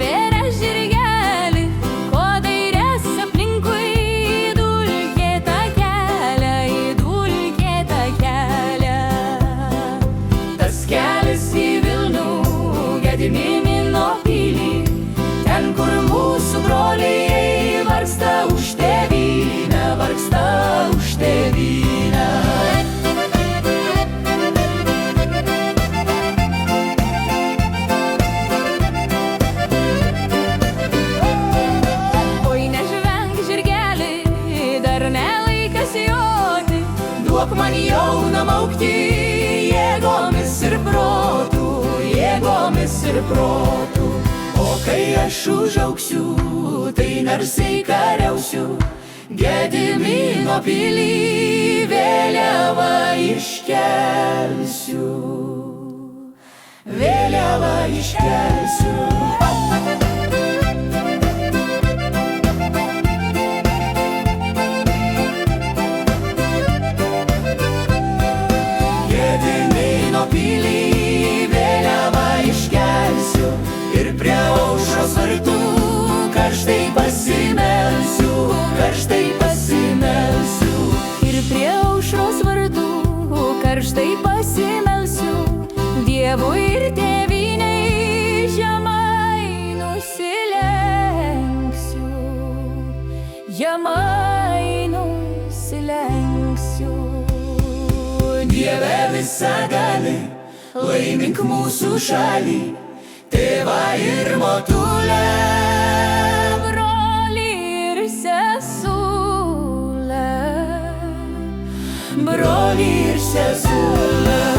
atvėrė žirgelį, ko dairės aplinkui, į dulkėtą kelią, į dulkėtą kelią. Tas kelias į Vilnių, Gedimino pilį, ten, kur mūsų broliai vargsta už tėvynę, vargsta už tėvynę. Oi, nežvenk, žirgeli, dar ne laikas joti, duok man jauną maukti jėgomis ir protų, jėgomis ir protų. O kai aš užaugsiu, tai narsiai kariausiu, Gedimino pilį vėliavą iškelsiu, vėliavą iškelsiu. Gedimino pilį vėliavą iškelsiu ir prie aušros vartų karštai pasimelsiu, karštai pasimelsiu. Ir prie aušros vartų karštai pasimelsiu, Dievui ir tėvynei žemai nusilenksiu, žemai nusilenksiu. Dieve visagali, laimink mūsų šalį, tėvą ir motulę, brolį ir sesulę, brolį ir sesulę.